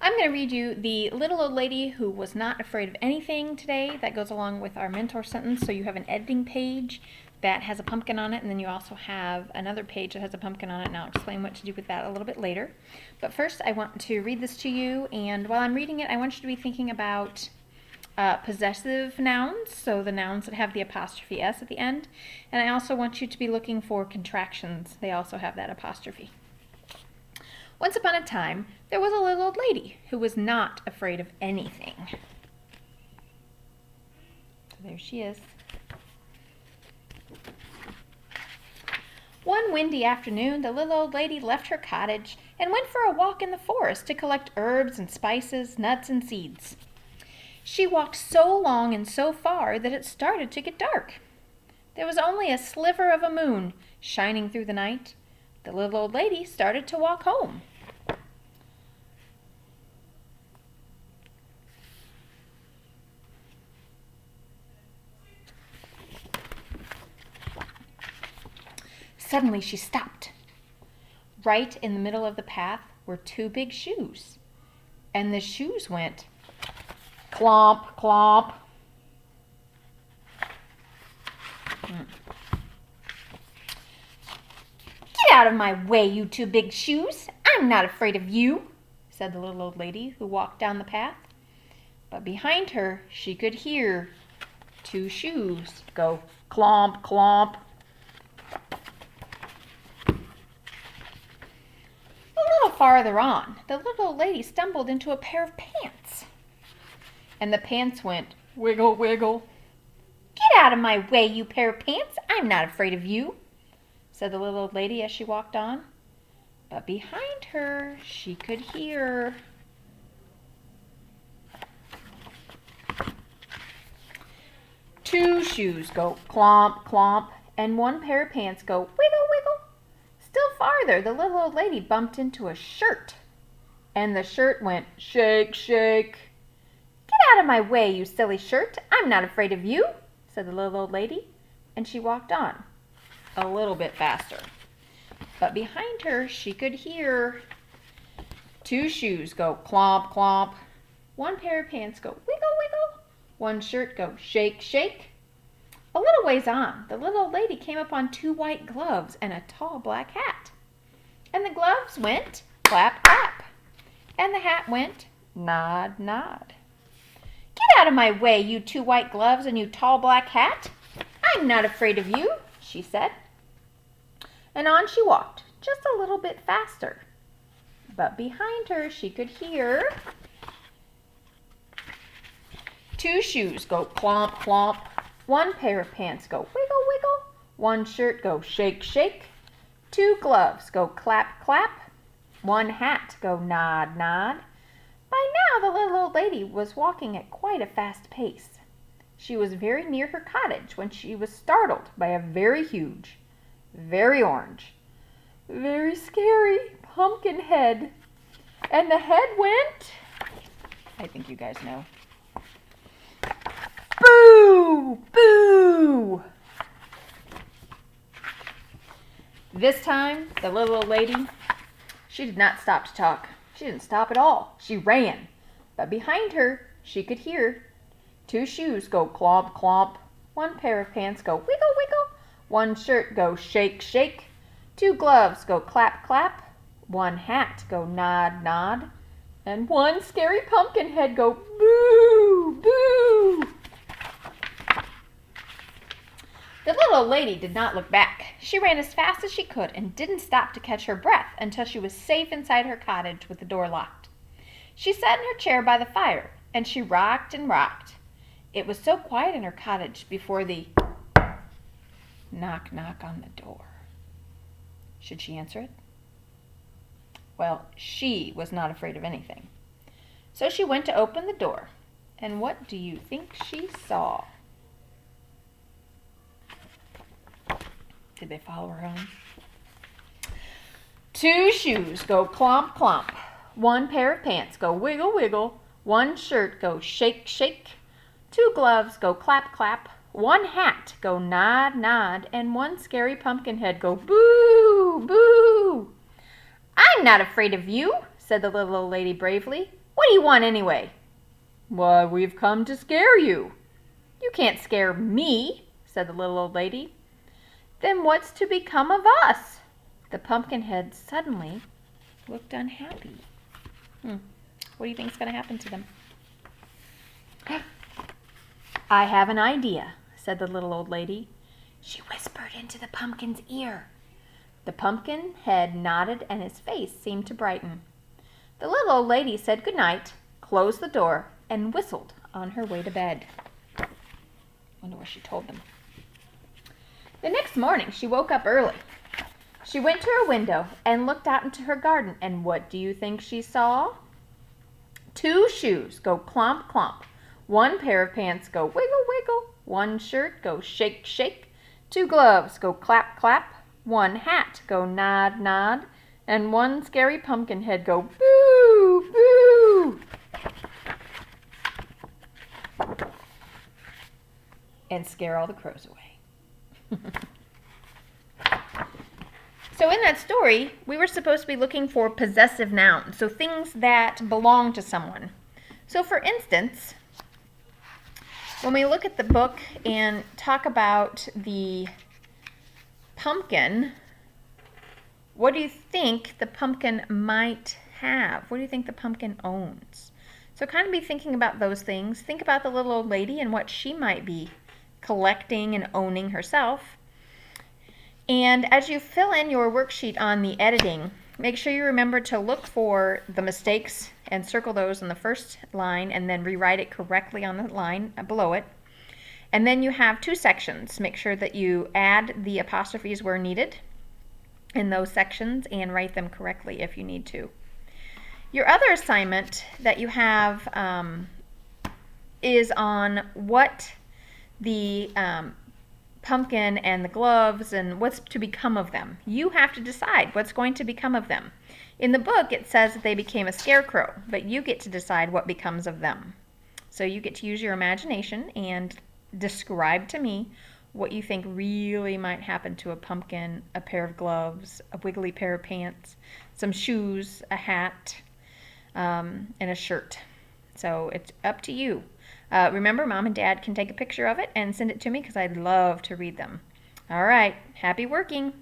I'm going to read you the little old lady who was not afraid of anything today. That goes along with our mentor sentence. So you have an editing page that has a pumpkin on it, and then you also have another page that has a pumpkin on it, and I'll explain what to do with that a little bit later. But first, I want to read this to you, and while I'm reading it, I want you to be thinking about possessive nouns, so the nouns that have the apostrophe S at the end, and I also want you to be looking for contractions. They also have that apostrophe. Once upon a time, there was a little old lady who was not afraid of anything. So there she is. One windy afternoon, the little old lady left her cottage and went for a walk in the forest to collect herbs and spices, nuts and seeds. She walked so long and so far that it started to get dark. There was only a sliver of a moon shining through the night. The little old lady started to walk home. Suddenly she stopped. Right in the middle of the path were two big shoes, and the shoes went clomp, clomp. Get out of my way, you two big shoes. I'm not afraid of you, said the little old lady who walked down the path. But behind her she could hear two shoes go clomp, clomp. A little farther on, the little old lady stumbled into a pair of pants, and the pants went wiggle, wiggle. Get out of my way, you pair of pants. I'm not afraid of you, said the little old lady as she walked on. But behind her, she could hear two shoes go clomp, clomp, and one pair of pants go wiggle, wiggle. Still farther, the little old lady bumped into a shirt, and the shirt went shake, shake. Get out of my way, you silly shirt. I'm not afraid of you, said the little old lady, and she walked on, a little bit faster. But behind her, she could hear two shoes go clomp, clomp, one pair of pants go wiggle, wiggle, one shirt go shake, shake. A little ways on, the little old lady came upon two white gloves and a tall black hat. And the gloves went clap, clap, and the hat went nod, nod. Get out of my way, you two white gloves and you tall black hat. I'm not afraid of you, she said. And on she walked, just a little bit faster. But behind her she could hear two shoes go clomp, clomp, one pair of pants go wiggle, wiggle, one shirt go shake, shake, two gloves go clap, clap, one hat go nod, nod. By now the little old lady was walking at quite a fast pace. She was very near her cottage when she was startled by a very huge, very orange, very scary pumpkin head. And the head went, I think you guys know, boo, boo. This time, the little old lady, she did not stop to talk. She didn't stop at all. She ran. But behind her, she could hear two shoes go clomp, clomp, one pair of pants go wiggle, wiggle, one shirt go shake, shake, two gloves go clap, clap, one hat go nod, nod, and one scary pumpkin head go boo, boo. The little old lady did not look back. She ran as fast as she could and didn't stop to catch her breath until she was safe inside her cottage with the door locked. She sat in her chair by the fire, and she rocked and rocked. It was so quiet in her cottage before the knock, knock on the door. Should she answer it? Well, she was not afraid of anything. So she went to open the door, and what do you think she saw? Did they follow her home? Two shoes go clomp, clomp. One pair of pants go wiggle, wiggle. One shirt go shake, shake. Two gloves go clap, clap. One hat go nod, nod. And one scary pumpkin head go boo, boo. I'm not afraid of you, said the little old lady bravely. What do you want anyway? Why, we've come to scare you. You can't scare me, said the little old lady. Then what's to become of us? The Pumpkinhead suddenly looked unhappy. What do you think is going to happen to them? I have an idea, said the little old lady. She whispered into the pumpkin's ear. The Pumpkinhead nodded and his face seemed to brighten. The little old lady said good night, closed the door, and whistled on her way to bed. Wonder what she told them. The next morning she woke up early. She went to her window and looked out into her garden, and what do you think she saw? 2 shoes go clomp clomp. 1 pair of pants go wiggle wiggle. 1 shirt go shake shake. 2 gloves go clap clap. 1 hat go nod nod. And 1 scary pumpkin head go boo boo. And scare all the crows away. So in that story, we were supposed to be looking for possessive nouns, so things that belong to someone. So for instance, when we look at the book and talk about the pumpkin, what do you think the pumpkin might have? What do you think the pumpkin owns? So kind of be thinking about those things. Think about the little old lady and what she might be collecting and owning herself. And as you fill in your worksheet on the editing, make sure you remember to look for the mistakes and circle those on the first line and then rewrite it correctly on the line below it. And then you have 2 sections. Make sure that you add the apostrophes where needed in those sections and write them correctly if you need to. Your other assignment that you have is on what the pumpkin and the gloves and what's to become of them. You have to decide what's going to become of them. In the book it says that they became a scarecrow, but you get to decide what becomes of them. So you get to use your imagination and describe to me what you think really might happen to a pumpkin, a pair of gloves, a wiggly pair of pants, some shoes, a hat, and a shirt. So it's up to you. Remember, Mom and Dad can take a picture of it and send it to me because I'd love to read them. All right, happy working.